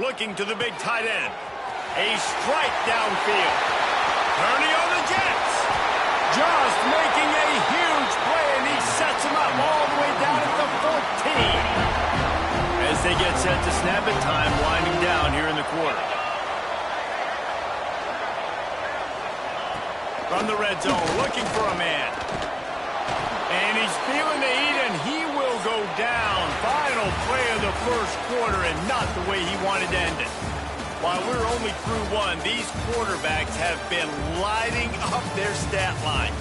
Looking to the big tight end. A strike downfield. Turning on the Jets. Just making a huge play, and he sets him up all the way down at the 14. As they get set to snap it, time winding down here in the quarter. From the red zone, looking for a man. And he's feeling the heat, and he will go down. Final play of the first quarter, and not the way he wanted to end it. While we're only through one, these quarterbacks have been lighting up their stat line.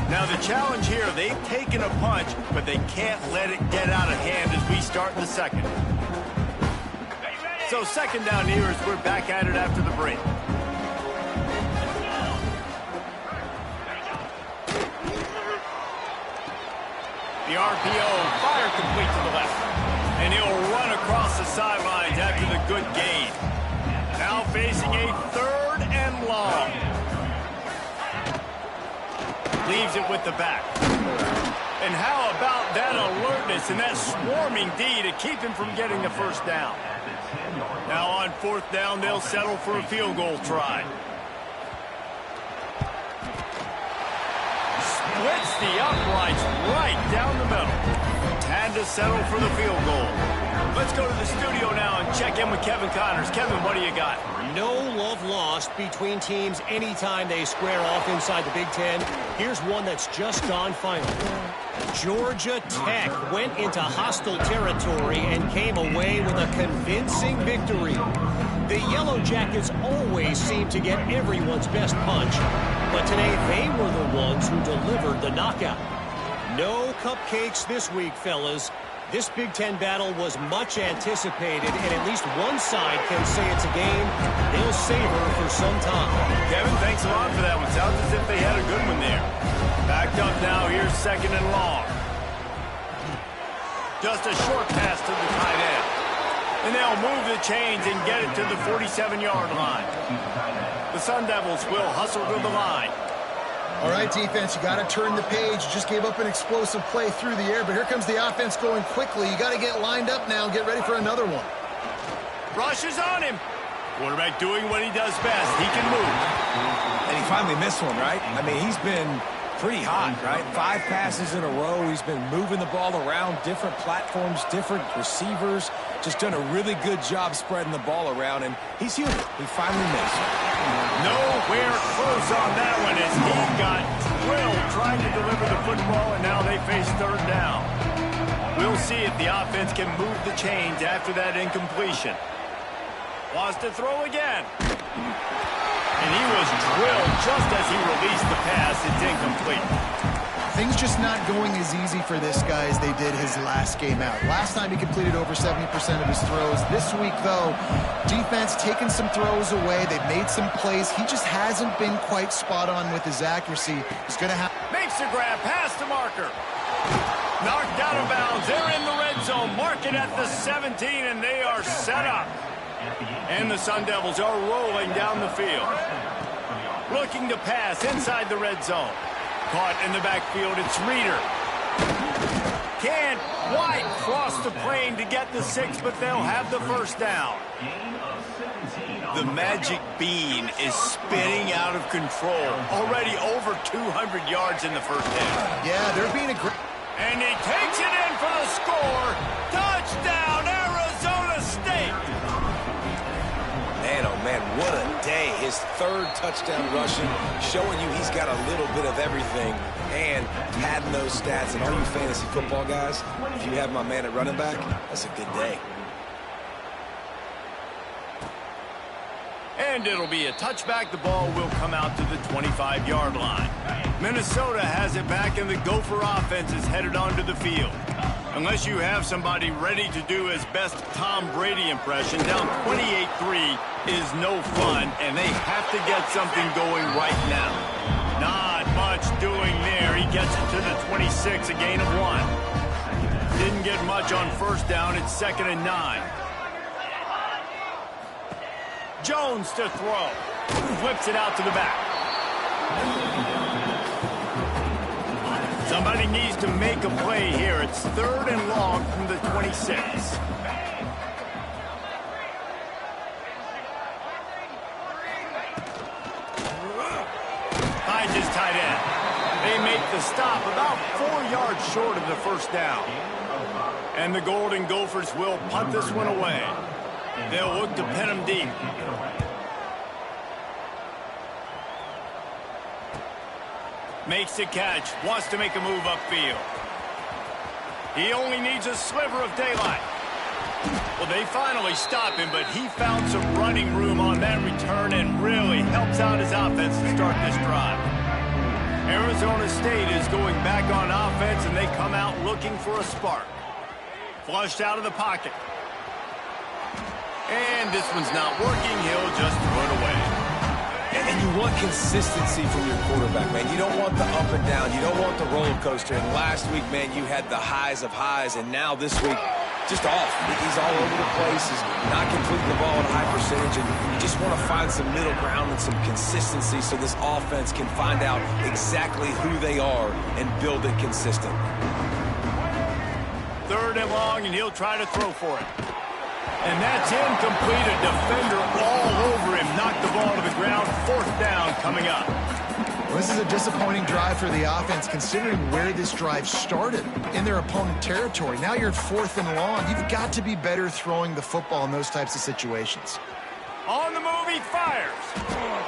Now the challenge here, they've taken a punch, but they can't let it get out of hand as we start the second. So second down here as we're back at it after the break. The RPO, fire complete to the left. And he'll run across the sidelines after the good gain. Now facing a 3rd and long. Leaves it with the back. And how about that alertness and that swarming D to keep him from getting the first down? Now on 4th down, they'll settle for a field goal try. Splits the uprights right down the middle. Had to settle for the field goal. Let's go to the studio now and check in with Kevin Connors. Kevin, what do you got? No love lost between teams anytime they square off inside the Big Ten. Here's one that's just gone final. Georgia Tech went into hostile territory and came away with a convincing victory. The Yellow Jackets always seem to get everyone's best punch, but today they were the ones who delivered the knockout. No cupcakes this week, fellas. This Big Ten battle was much anticipated, and at least one side can say it's a game they'll savor for some time. Kevin, thanks a lot for that one. Sounds as if they had a good one there. Backed up now, here's 2nd and long. Just a short pass to the tight end. And they'll move the chains and get it to the 47-yard line. The Sun Devils will hustle to the line. All right, defense, you got to turn the page. You just gave up an explosive play through the air, but here comes the offense going quickly. You got to get lined up now and get ready for another one. Rushes on him. Quarterback doing what he does best. He can move. And he finally missed one, right? I mean, he's been pretty hot, right? 5 passes in a row. He's been moving the ball around different platforms, different receivers. Just done a really good job spreading the ball around, and he's human. He finally missed. Nowhere close on that one as he got drilled trying to deliver the football, and now they face 3rd down. We'll see if the offense can move the chains after that incompletion. Wants to throw again. And he was drilled just as he released the pass. It's incomplete. Things just not going as easy for this guy as they did his last game out. Last time he completed over 70% of his throws. This week, though, defense taking some throws away. They've made some plays. He just hasn't been quite spot on with his accuracy. He's going to have... Makes the grab, pass to Marker. Knocked out of bounds. They're in the red zone. Mark it at the 17, and they are set up. And the Sun Devils are rolling down the field. Looking to pass inside the red zone. Caught in the backfield, it's Reeder. Can't quite cross the plane to get the 6, but they'll have the first down. The magic bean is spinning out of control. Already over 200 yards in the first half. Yeah, they're being aggressive. And he takes it in for the score. Touchdown, Arizona State. Man, oh man, what a day. His 3rd touchdown rushing, showing you he's got a little bit of everything and padding those stats. And all you fantasy football guys, if you have my man at running back, that's a good day. And it'll be a touchback. The ball will come out to the 25-yard line. Minnesota has it back, and the Gopher offense is headed onto the field. Unless you have somebody ready to do his best Tom Brady impression, down 28-3 is no fun, and they have to get something going right now. Not much doing there. He gets it to the 26, a gain of 1. Didn't get much on 1st down. It's 2nd and 9. Jones to throw. Whips it out to the back. Somebody needs to make a play here. It's 3rd and long from the 26. Finds his tight end. They make the stop about 4 yards short of the first down. And the Golden Gophers will punt this one away. They'll look to pin him deep. Makes the catch. Wants to make a move upfield. He only needs a sliver of daylight. Well, they finally stop him, but he found some running room on that return and really helps out his offense to start this drive. Arizona State is going back on offense, and they come out looking for a spark. Flushed out of the pocket. And this one's not working. He'll just throw it away. And you want consistency from your quarterback, man. You don't want the up and down. You don't want the roller coaster. And last week, man, you had the highs of highs. And now this week, just off. He's all over the place. He's not completing the ball at a high percentage. And you just want to find some middle ground and some consistency so this offense can find out exactly who they are and build it consistent. 3rd and long, and he'll try to throw for it. And that's incomplete. A defender all over him. Knocked the ball to the ground. 4th down coming up. Well, this is a disappointing drive for the offense, considering where this drive started, in their opponent territory. Now you're at 4th and long. You've got to be better throwing the football in those types of situations. On the move, he fires.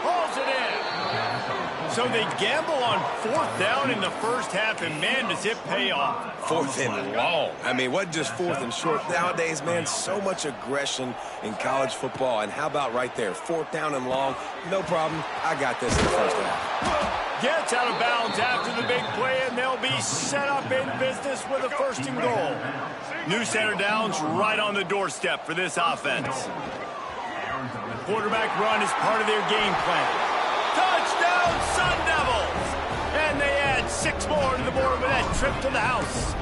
Hauls it in. So they gamble on 4th down in the first half, and man, does it pay off. 4th and long. I mean, what just 4th and short? Nowadays, man, so much aggression in college football. And how about right there? 4th down and long. No problem. I got this in the first half. Gets out of bounds after the big play, and they'll be set up in business with a 1st and goal. New center downs right on the doorstep for this offense. Quarterback run is part of their game plan. Touchdown, Sun Devils! And they add 6 more to the board with that trip to the house.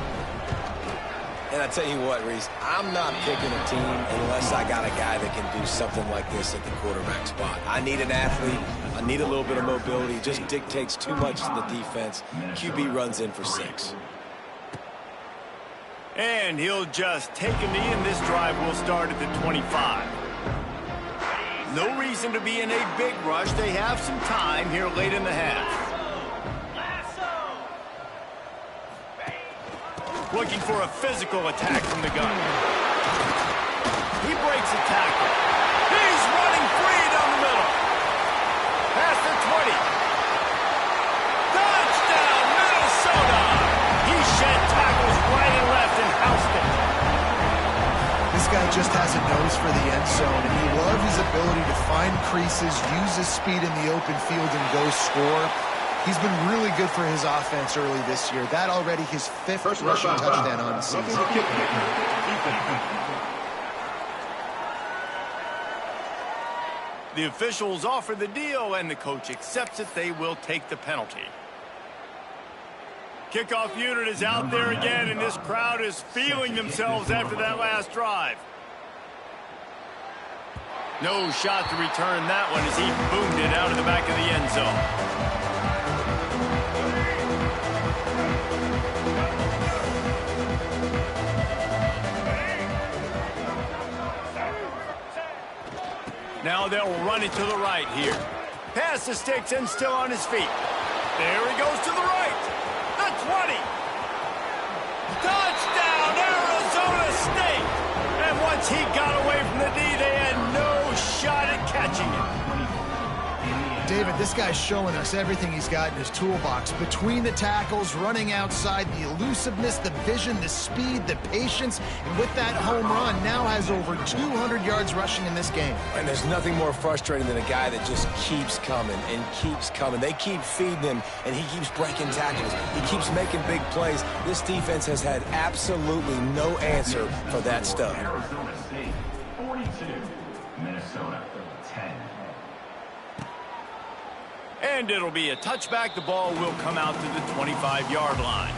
And I tell you what, Reese, I'm not picking a team unless I got a guy that can do something like this at the quarterback spot. I need an athlete. I need a little bit of mobility. It just dictates too much to the defense. QB runs in for 6. And he'll just take a knee, and this drive will start at the 25. No reason to be in a big rush. They have some time here late in the half. Looking for a physical attack from the gun. He breaks a tackle. He's running free down the middle. Past the 20. Touchdown, Minnesota! He shed tackles right and left and housed it. This guy just has a nose for the end zone, and you love his ability to find creases, use his speed in the open field, and go score. He's been really good for his offense early this year. That already his 5th rushing touchdown on the season. The officials offer the deal, and the coach accepts it. They will take the penalty. Kickoff unit is out there again, and this crowd is feeling themselves after that last drive. No shot to return that one as he boomed it out of the back of the end zone. Now they'll run it to the right here. Pass the sticks and still on his feet. There he goes to the right. The 20. Touchdown, Arizona State. And once he got away from the D, they had no shot at catching him. David, this guy's showing us everything he's got in his toolbox. Between the tackles, running outside, the elusiveness, the vision, the speed, the patience. And with that home run, now has over 200 yards rushing in this game. And there's nothing more frustrating than a guy that just keeps coming and keeps coming. They keep feeding him, and he keeps breaking tackles. He keeps making big plays. This defense has had absolutely no answer for that stuff. Arizona State, 42. Minnesota, 10. And it'll be a touchback. The ball will come out to the 25-yard line.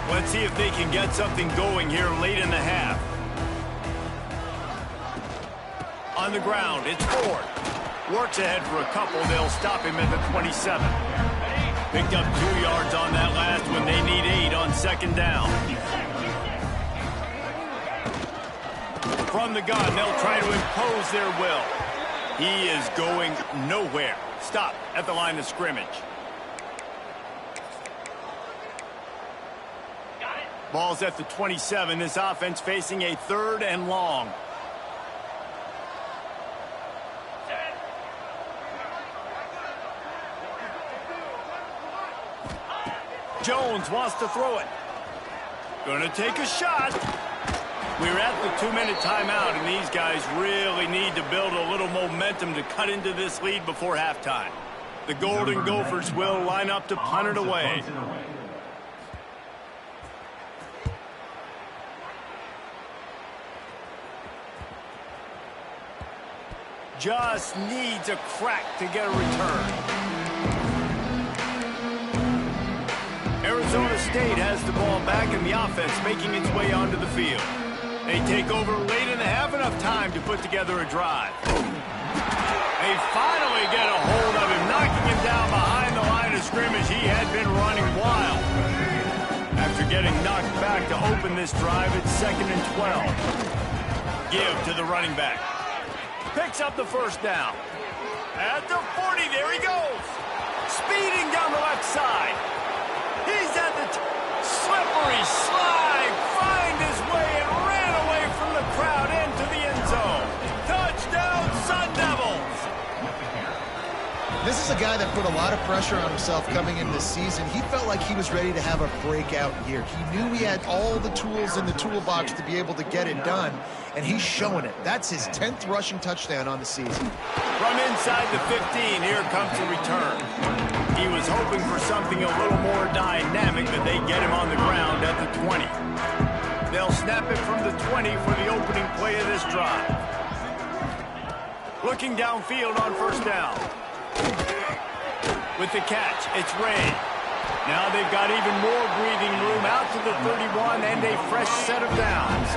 Let's see if they can get something going here late in the half. On the ground, it's Ford. Works ahead for a couple. They'll stop him at the 27. Picked up 2 yards on that last one. They need 8 on second down. From the gun, they'll try to impose their will. He is going nowhere. Stop at the line of scrimmage. Ball's at the 27. This offense facing a 3rd and long. Jones wants to throw it. Gonna take a shot. We're at the 2-minute timeout, and these guys really need to build a little momentum to cut into this lead before halftime. The Golden Gophers will line up to punt it away. Just needs a crack to get a return. Arizona State has the ball back, and the offense making its way onto the field. They take over late in the half, enough time to put together a drive. They finally get a hold of him, knocking him down behind the line of scrimmage. He had been running wild. After getting knocked back to open this drive, it's 2nd and 12. Give to the running back. Picks up the first down. At the 40, there he goes. Speeding down the left side. He's at the slippery slide. Find his way and ran away from the crowd into the end zone. Touchdown, Sun Devils. This is a guy that put a lot of pressure on himself coming into this season. He felt like he was ready to have a breakout year. He knew he had all the tools in the toolbox to be able to get it done, and he's showing it. That's his 10th rushing touchdown on the season. From inside the 15, here comes the return. He was hoping for something a little more dynamic, but they get him on the ground at the 20. They'll snap it from the 20 for the opening play of this drive. Looking downfield on first down. With the catch, it's Ray. Now they've got even more breathing room out to the 31 and a fresh set of downs.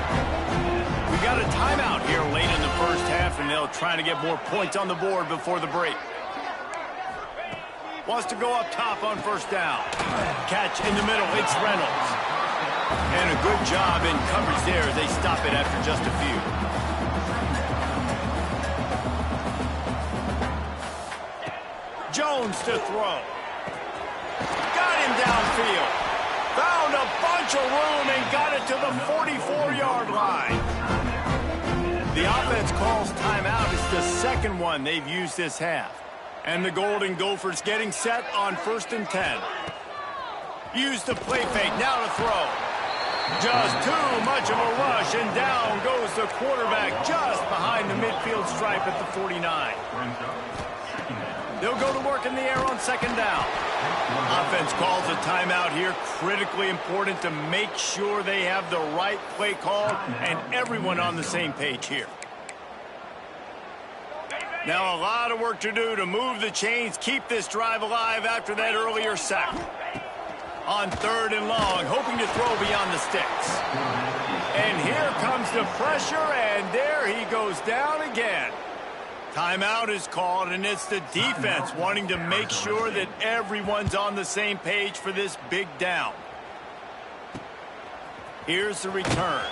We got a timeout here late in the first half, and they'll try to get more points on the board before the break. Wants to go up top on first down. Catch in the middle, it's Reynolds. And a good job in coverage there as they stop it after just a few. Jones to throw. Got him downfield. Found a bunch of room and got it to the 44-yard line. The offense calls timeout. It's the second one they've used this half. And the Golden Gophers getting set on 1st and 10. Use the play fake. Now to throw. Just too much of a rush, and down goes the quarterback just behind the midfield stripe at the 49. They'll go to work in the air on second down. Offense calls a timeout here. Critically important to make sure they have the right play call and everyone on the same page here. Now a lot of work to do to move the chains, keep this drive alive after that earlier sack. On 3rd and long, hoping to throw beyond the sticks. And here comes the pressure, and there he goes down again. Timeout is called, and it's the defense wanting to make sure that everyone's on the same page for this big down. Here's the return.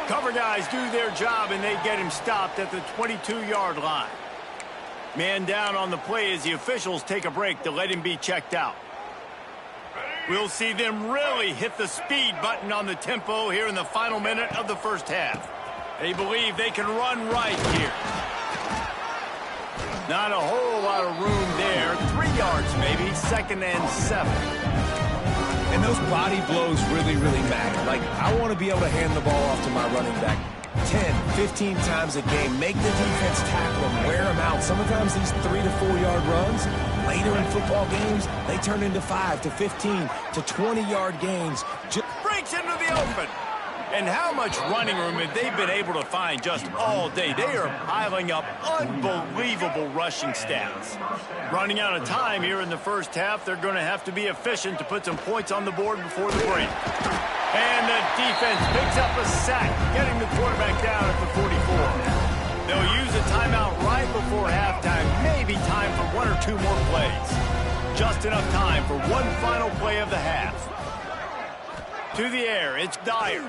Cover guys do their job, and they get him stopped at the 22-yard line. Man down on the play as the officials take a break to let him be checked out. We'll see them really hit the speed button on the tempo here in the final minute of the first half. They believe they can run right here. Not a whole lot of room there. 3 yards maybe, 2nd and 7. And those body blows really, really matter. Like, I want to be able to hand the ball off to my running back 10, 15 times a game. Make the defense tackle them, wear them out. Sometimes these 3 to 4 yard runs, later in football games, they turn into 5 to 15 to 20-yard gains. Breaks into the open. And how much running room have they been able to find just all day? They are piling up unbelievable rushing stats. Running out of time here in the first half, they're going to have to be efficient to put some points on the board before the break. And the defense picks up a sack, getting the quarterback down at the 44. They'll use a timeout right before halftime. Maybe time for 1 or 2 more plays. just enough time for one final play of the half. To the air, it's Dyer.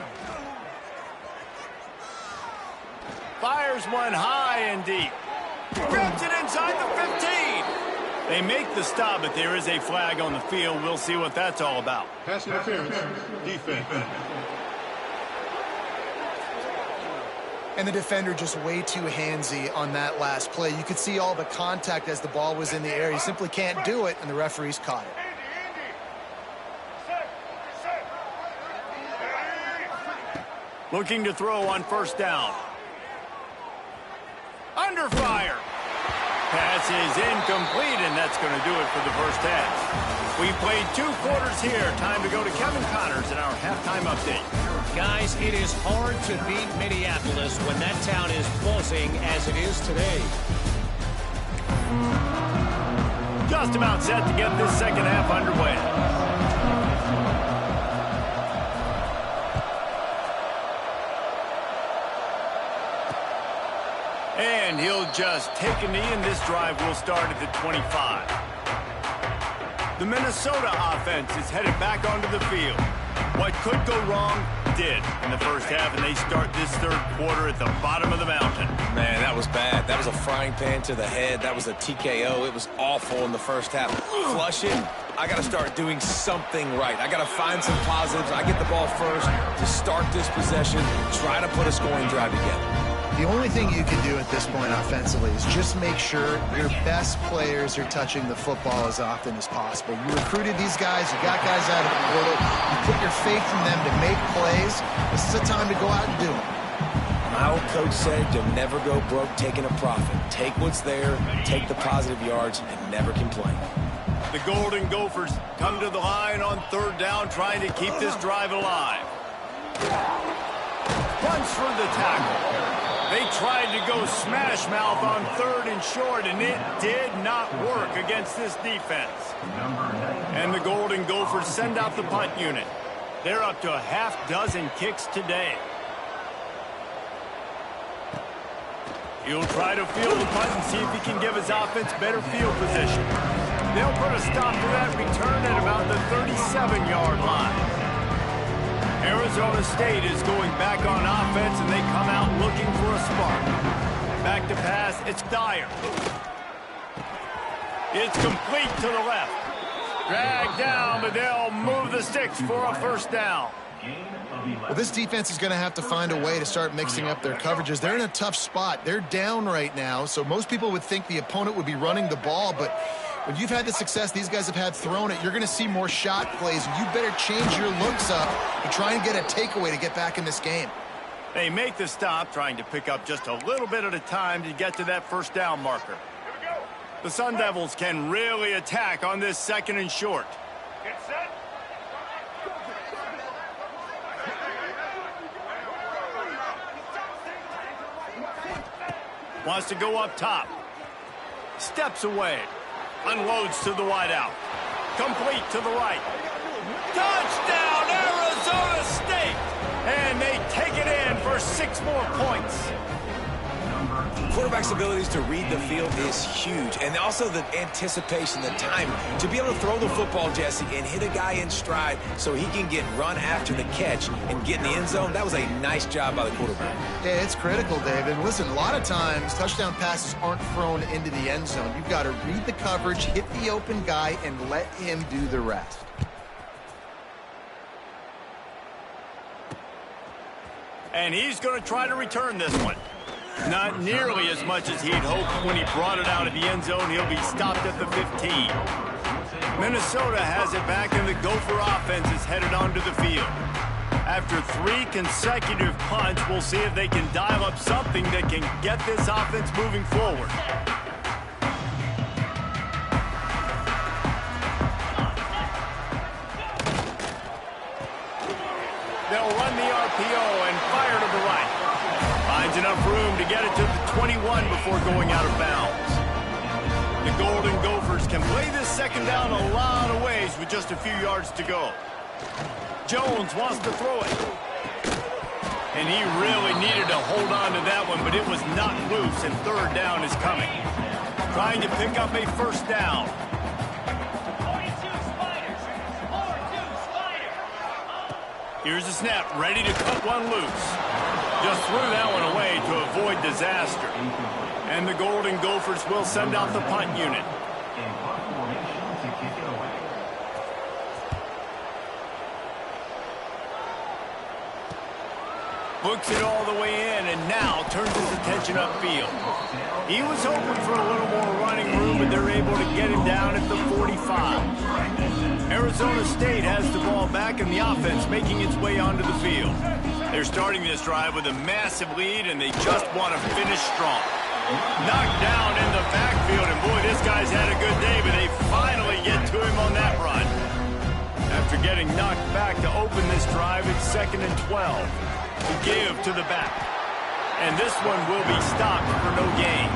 Fires one high and deep. Grabs it inside the 15. They make the stop, but there is a flag on the field. We'll see what that's all about. Pass interference, defense. And the defender just way too handsy on that last play. You could see all the contact as the ball was in the air. He simply can't do it, and the referees caught it. Looking to throw on first down. Under fire. Pass is incomplete, and that's going to do it for the first half. We played 2 quarters here. Time to go to Kevin Connors in our halftime update. Guys, it is hard to beat Minneapolis when that town is buzzing as it is today. Just about set to get this second half underway. And he'll just take a knee, and this drive will start at the 25. The Minnesota offense is headed back onto the field. What could go wrong did in the first half, and they start this third quarter at the bottom of the mountain. Man, that was bad. That was a frying pan to the head. That was a TKO. It was awful in the first half. Flush it. I got to start doing something right. I got to find some positives. I get the ball first to start this possession, try to put a scoring drive together. The only thing you can do at this point offensively is just make sure your best players are touching the football as often as possible. You recruited these guys. You got guys out of the portal. You put your faith in them to make plays. This is a time to go out and do it. My old coach said you'll never go broke taking a profit. Take what's there, take the positive yards, and never complain. The Golden Gophers come to the line on third down, trying to keep this drive alive. Runs for the tackle. They tried to go smash mouth on third and short, and it did not work against this defense. And the Golden Gophers send out the punt unit. They're up to a half dozen kicks today. He'll try to field the punt and see if he can give his offense better field position. They'll put a stop to that return at about the 37-yard line. Arizona State is going back on offense, and they come out looking for a spark. Back to pass, it's Dyer. It's complete to the left. Dragged down, but they'll move the sticks for a first down. Well, this defense is going to have to find a way to start mixing up their coverages. They're in a tough spot. They're down right now, so most people would think the opponent would be running the ball, but when you've had the success these guys have had throwing it, you're going to see more shot plays. You better change your looks up and try and get a takeaway to get back in this game. They make the stop, trying to pick up just a little bit at a time to get to that first down marker. The Sun Devils can really attack on this second and short. Get set. Wants to go up top. Steps away. Unloads to the wideout. Complete to the right. Touchdown, Arizona State! And they take it in for 6 more points. Quarterback's abilities to read the field is huge, and also the anticipation, the timing. To be able to throw the football, Jesse, and hit a guy in stride so he can get run after the catch and get in the end zone, that was a nice job by the quarterback. Yeah, it's critical, David. Listen, a lot of times touchdown passes aren't thrown into the end zone. You've got to read the coverage, hit the open guy, and let him do the rest. And he's going to try to return this one. Not nearly as much as he'd hoped when he brought it out of the end zone. He'll be stopped at the 15. Minnesota has it back, and the Gopher offense is headed onto the field. After 3 consecutive punts, we'll see if they can dial up something that can get this offense moving forward. They'll run the RPO and fire to the right. Finds enough room to get it to the 21 before going out of bounds. The Golden Gophers can play this second down a lot of ways with just a few yards to go. Jones wants to throw it. And he really needed to hold on to that one, but it was not loose, and third down is coming. Trying to pick up a first down. Here's the snap, ready to cut one loose. Just threw that one away to avoid disaster. And the Golden Gophers will send out the punt unit. In punt formation to kick it away. Books it all the way in and now turns his attention upfield. He was hoping for a little more running room, but they're able to get him down at the 45. Arizona State has the ball back and the offense making its way onto the field. They're starting this drive with a massive lead, and they just want to finish strong. Knocked down in the backfield, and boy, this guy's had a good day, but they finally get to him on that run. After getting knocked back to open this drive, it's 2nd and 12. To give to the back. And this one will be stopped for no gain.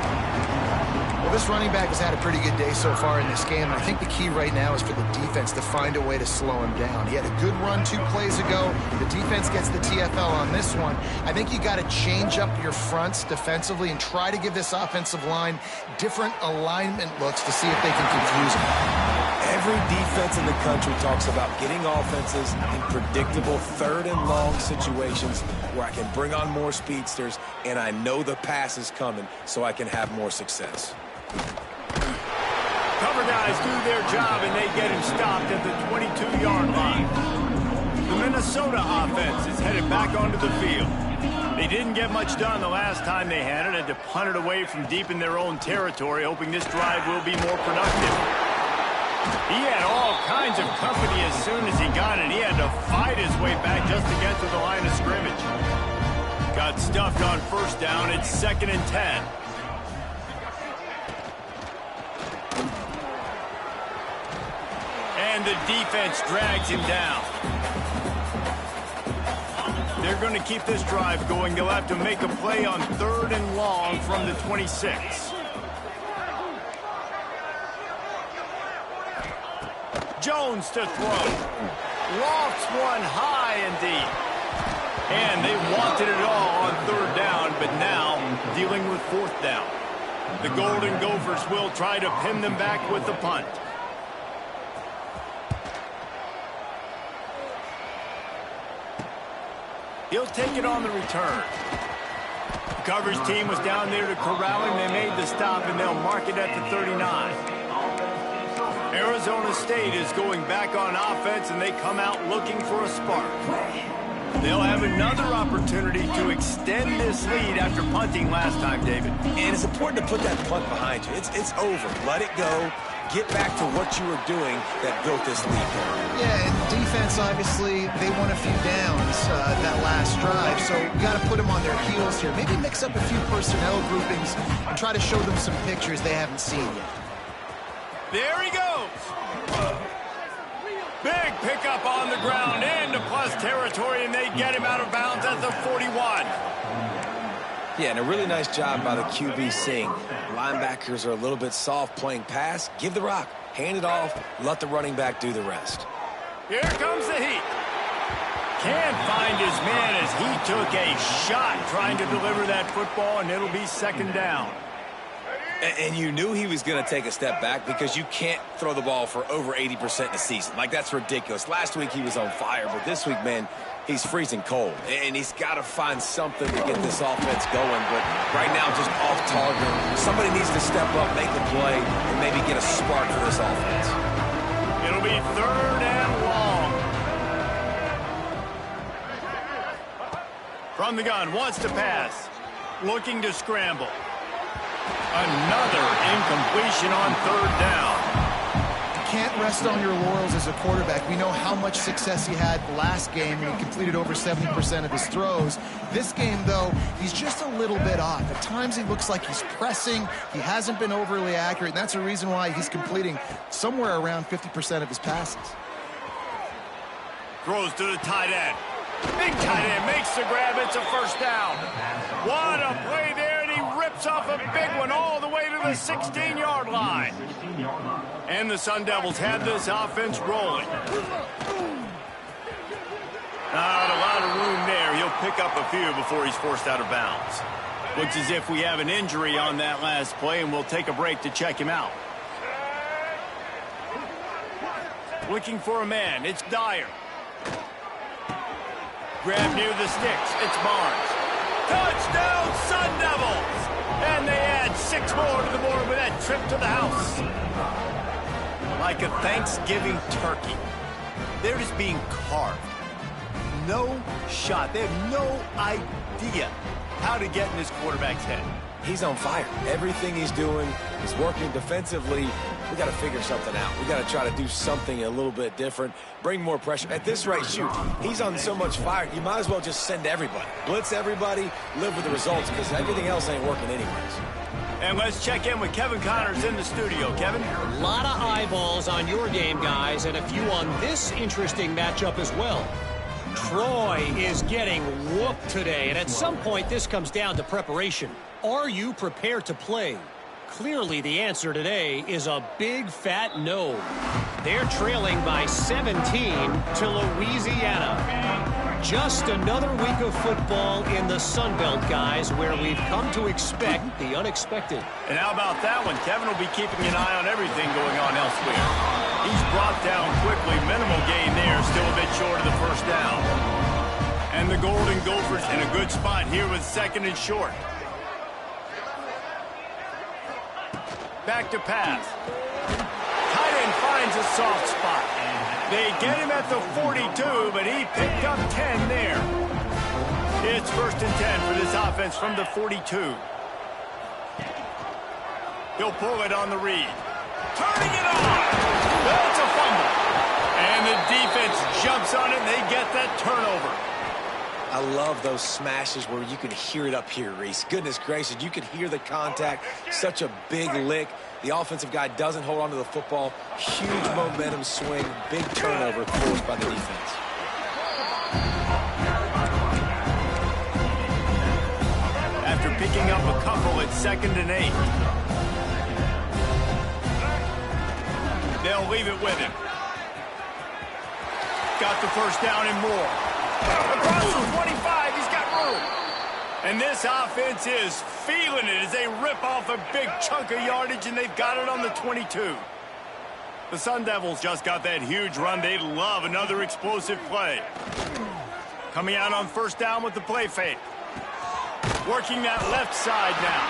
Well, this running back has had a pretty good day so far in this game. I think the key right now is for the defense to find a way to slow him down. He had a good run 2 plays ago. The defense gets the TFL on this one. I think you got to change up your fronts defensively and try to give this offensive line different alignment looks to see if they can confuse him. Every defense in the country talks about getting offenses in predictable 3rd and long situations where I can bring on more speedsters and I know the pass is coming so I can have more success. Cover guys do their job and they get him stopped at the 22-yard line. The Minnesota offense is headed back onto the field. They didn't get much done the last time they had it, had to punt it away from deep in their own territory, hoping this drive will be more productive. He had all kinds of company as soon as he got it. He had to fight his way back just to get to the line of scrimmage. Got stuffed on 1st down. It's 2nd and 10. And the defense drags him down. They're going to keep this drive going. They'll have to make a play on 3rd and long from the 26. Jones to throw. Lofts one high and deep. And they wanted it all on 3rd down, but now dealing with 4th down. The Golden Gophers will try to pin them back with the punt. He'll take it on the return. The coverage team was down there to corral him. They made the stop, and they'll mark it at the 39. Arizona State is going back on offense, and they come out looking for a spark. They'll have another opportunity to extend this lead after punting last time, David. And it's important to put that punt behind you. It's over. Let it go. Get back to what you were doing that built this lead. Yeah, and defense, obviously, they won a few downs that last drive, so you got to put them on their heels here. Maybe mix up a few personnel groupings and try to show them some pictures they haven't seen yet. There he goes. Big pickup on the ground into plus territory, and they get him out of bounds at the 41. Yeah, and a really nice job by the QB seeing. Linebackers are a little bit soft playing pass. Give the rock. Hand it off. Let the running back do the rest. Here comes the heat. Can't find his man as he took a shot trying to deliver that football, and it'll be 2nd down. And you knew he was going to take a step back because you can't throw the ball for over 80% in a season. Like, that's ridiculous. Last week he was on fire, but this week, man, he's freezing cold. And he's got to find something to get this offense going. But right now, just off target. Somebody needs to step up, make the play, and maybe get a spark for this offense. It'll be 3rd and long. From the gun, wants to pass. Looking to scramble. Another incompletion on 3rd down. You can't rest on your laurels as a quarterback. We know how much success he had last game when he completed over 70% of his throws. This game, though, he's just a little bit off. At times he looks like he's pressing. He hasn't been overly accurate, and that's a reason why he's completing somewhere around 50% of his passes. Throws to the tight end. Big tight end makes the grab. It's a 1st down. What a play there, and he rips off a big one all the way to the 16-yard line. And the Sun Devils had this offense rolling. Not a lot of room there. He'll pick up a few before he's forced out of bounds. Looks as if we have an injury on that last play, and we'll take a break to check him out. Looking for a man. It's Dyer. Grab near the sticks. It's Barnes. Touchdown, Sun Devils! And they add 6 more to the board with that trip to the house. Like a Thanksgiving turkey, they're just being carved. No shot. They have no idea how to get in this quarterback's head. He's on fire. Everything he's doing is working defensively. We got to figure something out. We got to try to do something a little bit different, bring more pressure. At this rate, shoot, he's on so much fire, you might as well just send everybody. Blitz everybody, live with the results, because everything else ain't working anyways. And let's check in with Kevin Connors in the studio. Kevin? A lot of eyeballs on your game, guys, and a few on this interesting matchup as well. Troy is getting whooped today, and at some point this comes down to preparation. Are you prepared to play? Clearly the answer today is a big fat no. They're trailing by 17 to Louisiana. Just another week of football in the Sun Belt, guys, where we've come to expect the unexpected. And how about that one? Kevin will be keeping an eye on everything going on elsewhere. He's brought down quickly. Minimal gain there, still a bit short of the first down. And the Golden Gophers in a good spot here with 2nd and short. Back to pass. Tight end finds a soft spot. They get him at the 42, but he picked up 10 there. It's 1st and 10 for this offense from the 42. He'll pull it on the read. Turning it on. That's a fumble. And the defense jumps on it, and they get that turnover. I love those smashes where you can hear it up here, Reese. Goodness gracious, you can hear the contact. Such a big lick. The offensive guy doesn't hold on to the football. Huge momentum swing. Big turnover forced by the defense. After picking up a couple, it's 2nd and 8. They'll leave it with him. Got the first down and more. Across the 25, he's got room. And this offense is feeling it as they rip off a big chunk of yardage, and they've got it on the 22. The Sun Devils just got that huge run. They love another explosive play. Coming out on 1st down with the play fake. Working that left side now.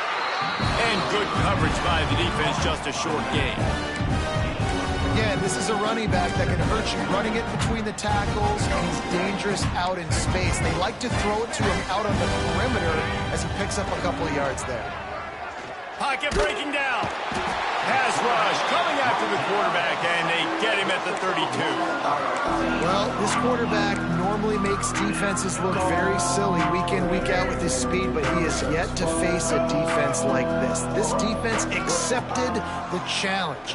And good coverage by the defense, just a short gain. Again, this is a running back that can hurt you. Running it between the tackles, and he's dangerous out in space. They like to throw it to him out on the perimeter as he picks up a couple of yards there. Pocket breaking down. Pass rush coming after the quarterback, and they get him at the 32. Well, this quarterback normally makes defenses look very silly week in, week out with his speed, but he is yet to face a defense like this. This defense accepted the challenge.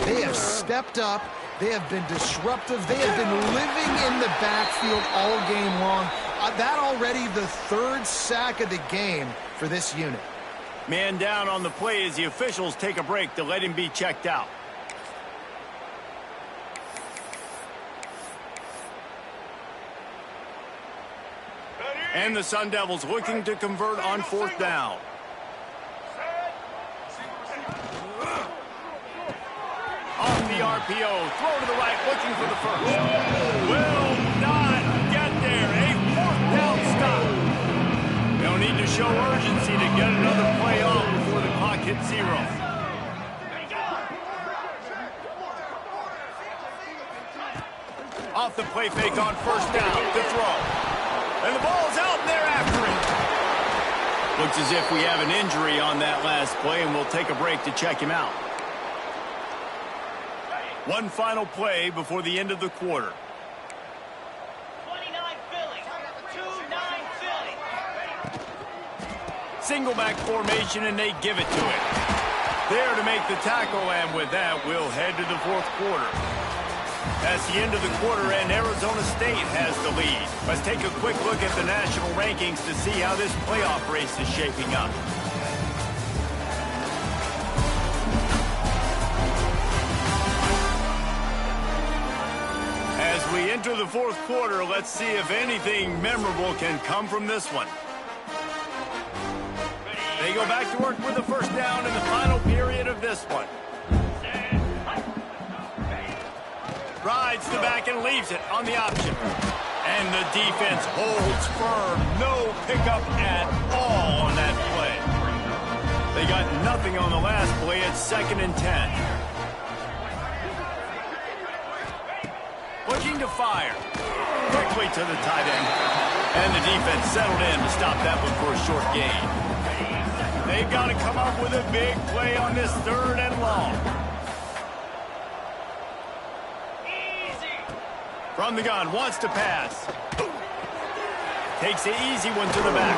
They have stepped up. They have been disruptive. They have been living in the backfield all game long. That already the 3rd sack of the game for this unit. Man down on the play as the officials take a break to let him be checked out. And the Sun Devils looking to convert on 4th down. Off the RPO, throw to the right, looking for the first. Will not get there. A 4th down stop. They'll need to show urgency to get another play off before the clock hits 0. Off the play fake on 1st down to throw. And the ball's out, and they're after it. Looks as if we have an injury on that last play, and we'll take a break to check him out. One final play before the end of the quarter. 29 Philly. 2-9 Philly. Single back formation, and they give it to it. There to make the tackle, and with that, we'll head to the 4th quarter. That's the end of the quarter, and Arizona State has the lead. Let's take a quick look at the national rankings to see how this playoff race is shaping up. As we enter the 4th quarter, let's see if anything memorable can come from this one. They go back to work with the first down in the final period of this one. Rides the back and leaves it on the option. And the defense holds firm. No pickup at all on that play. They got nothing on the last play. It's 2nd and 10. Looking to fire. Quickly to the tight end. And the defense settled in to stop that one for a short gain. They've got to come up with a big play on this 3rd and long. From the gun, wants to pass. Takes the easy one to the back.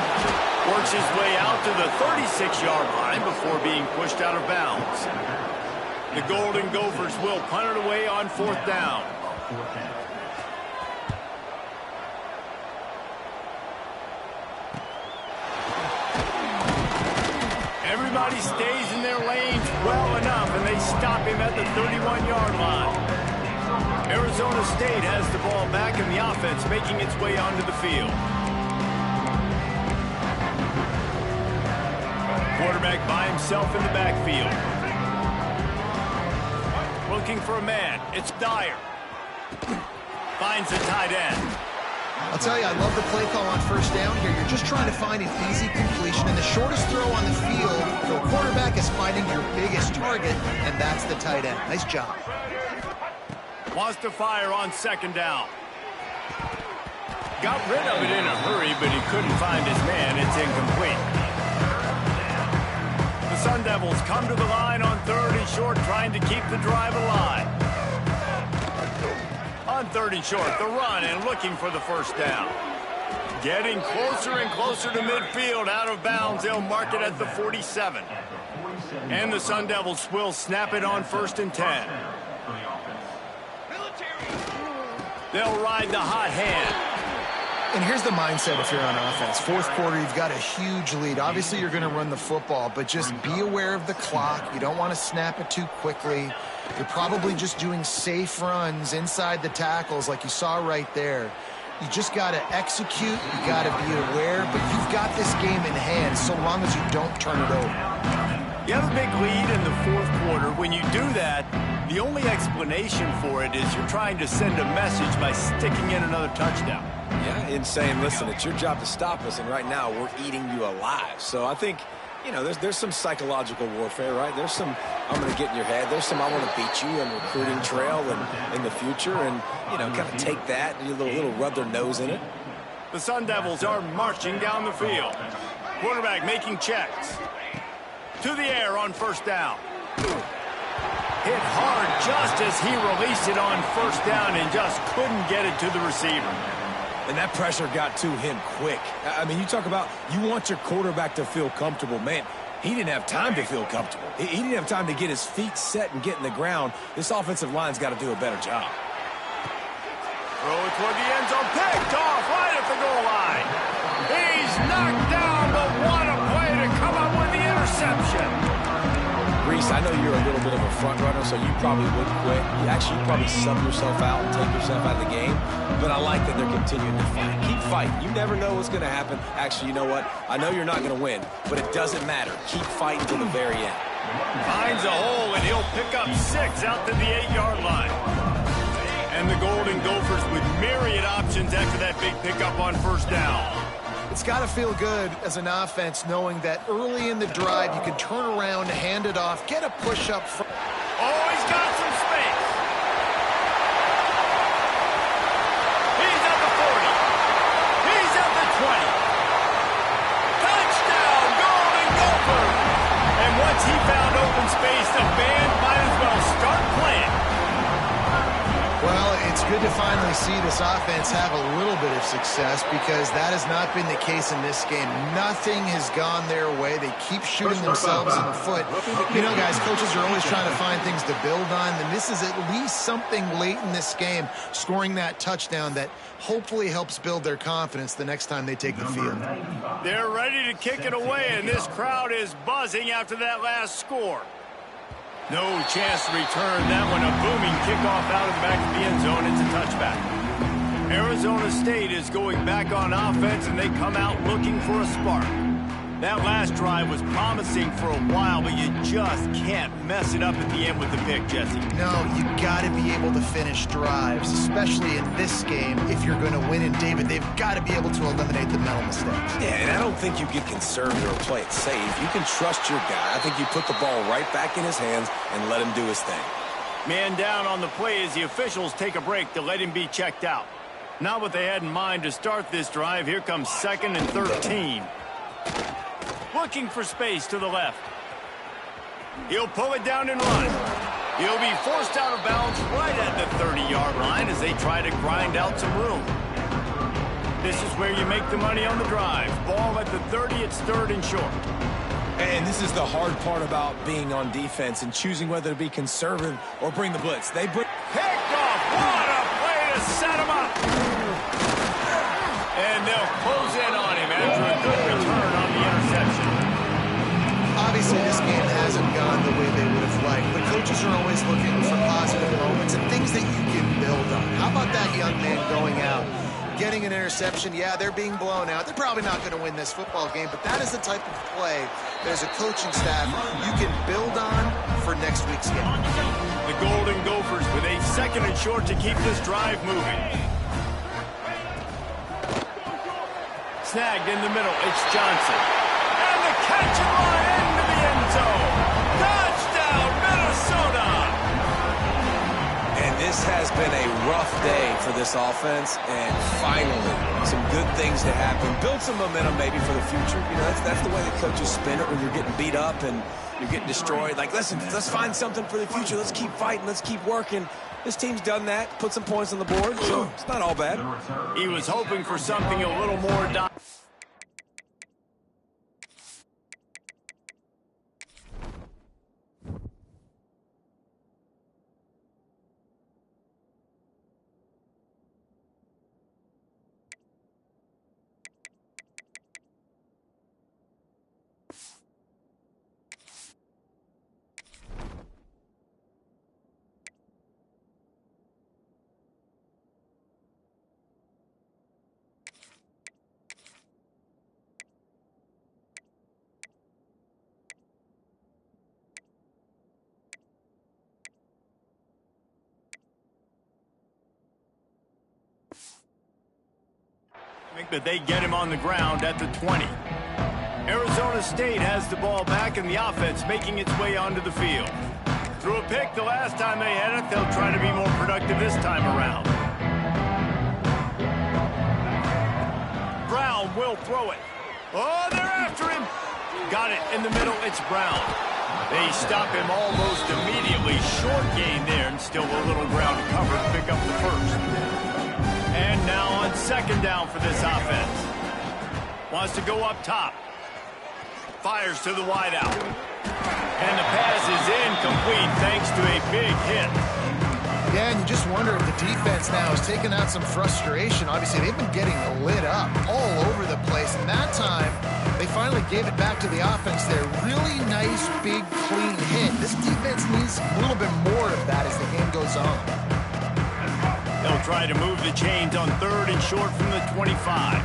Works his way out to the 36-yard line before being pushed out of bounds. The Golden Gophers will punt it away on 4th down. Everybody stays in their lanes well enough, and they stop him at the 31-yard line. Arizona State has the ball back in the offense, making its way onto the field. Quarterback by himself in the backfield. Looking for a man. It's Dyer. Finds the tight end. I'll tell you, I love the play call on 1st down here. You're just trying to find an easy completion, and the shortest throw on the field, the quarterback is finding your biggest target, and that's the tight end. Nice job. Wants to fire on 2nd down. Got rid of it in a hurry, but he couldn't find his man. It's incomplete. The Sun Devils come to the line on 3rd and short, trying to keep the drive alive. On 3rd and short, the run and looking for the 1st down. Getting closer and closer to midfield. Out of bounds, they'll mark it at the 47. And the Sun Devils will snap it on 1st and 10. They'll ride the hot hand. And here's the mindset if you're on offense. 4th quarter, you've got a huge lead. Obviously, you're going to run the football, but just be aware of the clock. You don't want to snap it too quickly. You're probably just doing safe runs inside the tackles like you saw right there. You just got to execute. You got to be aware, but you've got this game in hand so long as you don't turn it over. You have a big lead in the 4th quarter. When you do that, the only explanation for it is you're trying to send a message by sticking in another touchdown. Yeah, and saying, listen, it's your job to stop us, and right now we're eating you alive. So I think, you know, there's some psychological warfare, right? There's some, I'm going to get in your head. There's some, I want to beat you on recruiting trail and in the future, and, you know, kind of take that and a little rub their nose in it. The Sun Devils are marching down the field. Quarterback making checks. To the air on 1st down. Hit hard just as he released it on 1st down and just couldn't get it to the receiver. And that pressure got to him quick. I mean, you talk about you want your quarterback to feel comfortable. Man, he didn't have time to feel comfortable. He didn't have time to get his feet set and get in the ground. This offensive line's got to do a better job. Throw it toward the end zone. Picked off right at the goal line. He's knocked down, but what a play to come up with the interception. Reese, I know you're a little bit of a front runner, so you probably would quit. You probably sub yourself out and take yourself out of the game. But I like that they're continuing to fight. Keep fighting. You never know what's going to happen. Actually, you know what? I know you're not going to win, but it doesn't matter. Keep fighting to the very end. Finds a hole, and he'll pick up 6 out to the 8-yard line. And the Golden Gophers with myriad options after that big pickup on 1st down. It's got to feel good as an offense knowing that early in the drive you can turn around, hand it off, get a push up front. Oh, he's got some space. He's at the 40. He's at the 20. Touchdown, Golden Gophers. And once he found open space, the band might as well start playing. Well, it's good to finally see this offense have a little bit of success because that has not been the case in this game. Nothing has gone their way. They keep shooting themselves in the foot. You know, guys, coaches are always trying to find things to build on, and this is at least something late in this game, scoring that touchdown that hopefully helps build their confidence the next time they take the field. They're ready to kick it away, and this crowd is buzzing after that last score. No chance to return that one. A booming kickoff out of the back of the end zone. It's a touchback. Arizona State is going back on offense, and they come out looking for a spark. That last drive was promising for a while, but you just can't mess it up at the end with the pick, Jesse. No, you got to be able to finish drives, especially in this game if you're going to win. And, David, they've got to be able to eliminate the mental mistakes. Yeah, and I don't think you get conservative or play it safe. You can trust your guy. I think you put the ball right back in his hands and let him do his thing. Man down on the play as the officials take a break to let him be checked out. Not what they had in mind to start this drive. Here comes 2nd and 13. Looking for space to the left. He'll pull it down and run. He'll be forced out of bounds right at the 30-yard line as they try to grind out some room. This is where you make the money on the drive. Ball at the 30, it's 3rd and short. And this is the hard part about being on defense and choosing whether to be conservative or bring the blitz. They bring... Picked off. What a play to set him up. And they'll close in on him after a good return on the interception. Obviously, this game hasn't gone the way they would have liked, but coaches are always looking for positive moments and things that you can build on. How about that young man going out, getting an interception? Yeah, they're being blown out. They're probably not going to win this football game, but that is the type of play that as a coaching staff you can build on for next week's game. The Golden Gophers with a 2nd and short to keep this drive moving. Snagged in the middle, it's Johnson. And the catch and run into the end zone. Touchdown, Minnesota! And this has been a rough day for this offense, and finally, some good things to happen. Build some momentum maybe for the future. You know, that's the way the coaches spin it when you're getting beat up and you're getting destroyed. Like, listen, let's find something for the future. Let's keep fighting. Let's keep working. This team's done that, put some points on the board, so it's not all bad. He was hoping for something a little more that they get him on the ground at the 20. Arizona State has the ball back and the offense making its way onto the field. Threw a pick the last time they had it. They'll try to be more productive this time around. Brown will throw it. Oh, they're after him. Got it in the middle. It's Brown. They stop him almost immediately. Short gain there and still a little ground to cover to pick up the first. And now on 2nd down for this offense. Wants to go up top. Fires to the wideout. And the pass is incomplete thanks to a big hit. Yeah, and you just wonder if the defense now is taking out some frustration. Obviously, they've been getting lit up all over the place. And that time, they finally gave it back to the offense there. Really nice, big, clean hit. This defense needs a little bit more of that as the game goes on. They'll try to move the chains on 3rd and short from the 25.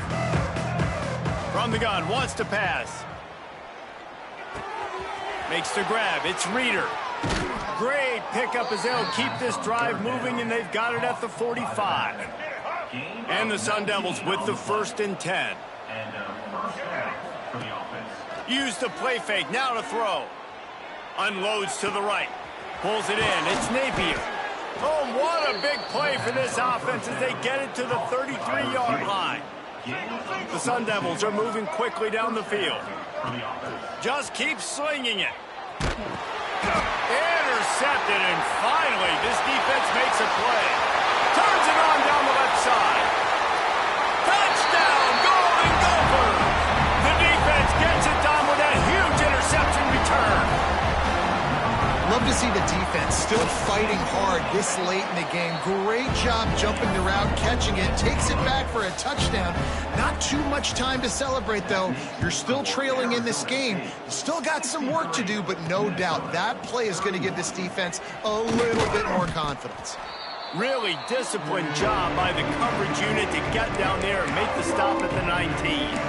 From the gun, wants to pass. Makes the grab, it's Reeder. Great pickup as they'll keep this drive moving, and they've got it at the 45. And the Sun Devils with the 1st and 10. Use the play fake, now to throw. Unloads to the right. Pulls it in, it's Napier. Oh, what a big play for this offense as they get it to the 33-yard line. The Sun Devils are moving quickly down the field. Just keep slinging it. Intercepted, and finally this defense makes a play. Turns it on down the left side. Touchdown, Golden Gophers! The defense gets it done with a huge interception return. Love to see the defense still fighting hard this late in the game. Great job jumping the route, catching it, takes it back for a touchdown. Not too much time to celebrate, though. You're still trailing in this game. You still got some work to do, but no doubt that play is going to give this defense a little bit more confidence. Really disciplined job by the coverage unit to get down there and make the stop at the 19.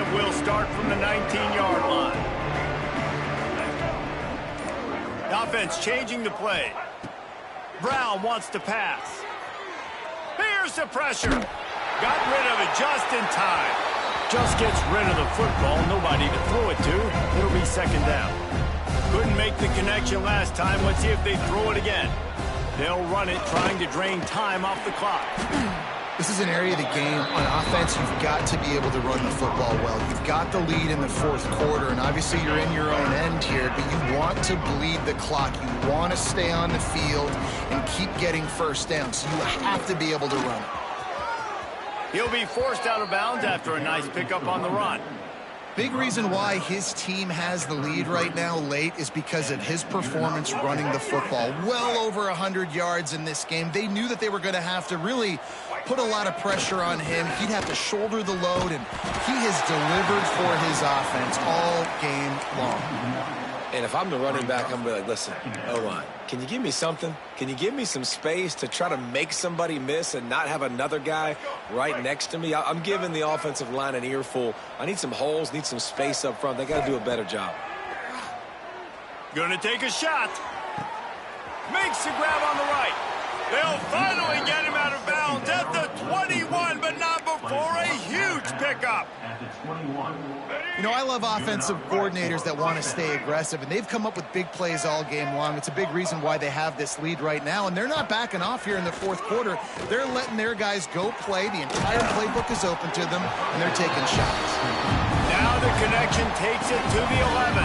drive will start from the 19-yard line. The offense changing the play. Brown wants to pass. Here's the pressure. Got rid of it just in time. Just gets rid of the football. Nobody to throw it to. It'll be second down. Couldn't make the connection last time. Let's see if they throw it again. They'll run it, trying to drain time off the clock. This is an area of the game. On offense, you've got to be able to run the football well. You've got the lead in the fourth quarter, and obviously you're in your own end here, but you want to bleed the clock. You want to stay on the field and keep getting first down, so you have to be able to run it. He'll be forced out of bounds after a nice pickup on the run. Big reason why his team has the lead right now late is because of his performance running the football. Well over 100 yards in this game. They knew that they were going to have to really put a lot of pressure on him. He'd have to shoulder the load, and he has delivered for his offense all game long. And if I'm the running back, I'm going to be like, listen, O-line, can you give me something? Can you give me some space to try to make somebody miss and not have another guy right next to me? I'm giving the offensive line an earful. I need some holes, need some space up front. They got to do a better job. Gonna take a shot. Makes the grab on the right. They'll finally get him out of bounds at the 21, but not before a huge pickup. At the 21. You know, I love offensive coordinators that want to stay aggressive, and they've come up with big plays all game long. It's a big reason why they have this lead right now, and they're not backing off here in the fourth quarter. They're letting their guys go play. The entire playbook is open to them, and they're taking shots. Now the connection takes it to the 11.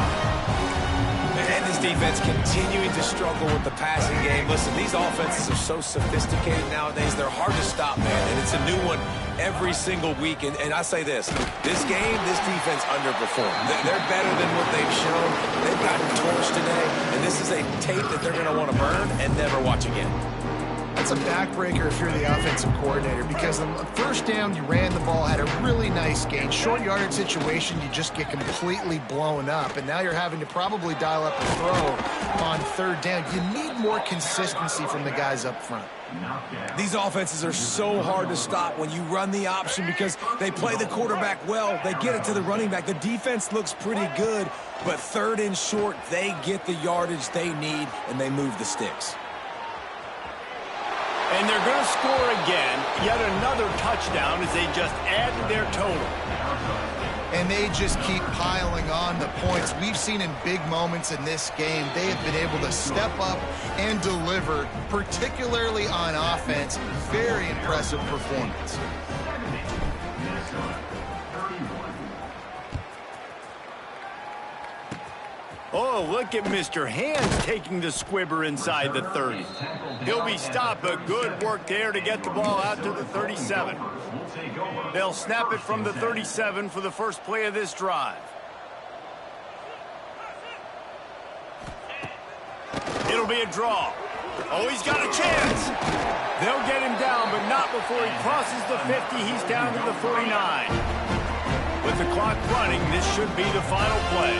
And this defense continuing to struggle with the passing game. Listen, these offenses are so sophisticated nowadays. They're hard to stop, man, and it's a new one every single week. And I say this game, this defense underperformed. They're better than what they've shown. They've gotten torched today, and this is a tape that they're going to want to burn and never watch again. That's a backbreaker if you're the offensive coordinator, because on the first down, you ran the ball, had a really nice gain. Short yardage situation, you just get completely blown up, and now you're having to probably dial up a throw on third down. You need more consistency from the guys up front. These offenses are so hard to stop when you run the option because they play the quarterback well. They get it to the running back. The defense looks pretty good, but third and short, they get the yardage they need, and they move the sticks. And they're going to score again, yet another touchdown as they just add to their total. And they just keep piling on the points. We've seen in big moments in this game, they have been able to step up and deliver, particularly on offense. Very impressive performance. Oh, look at Mr. Hands taking the squibber inside the 30. He'll be stopped, but good work there to get the ball out to the 37. They'll snap it from the 37 for the first play of this drive. It'll be a draw. Oh, he's got a chance. They'll get him down, but not before he crosses the 50. He's down to the 49. With the clock running, this should be the final play.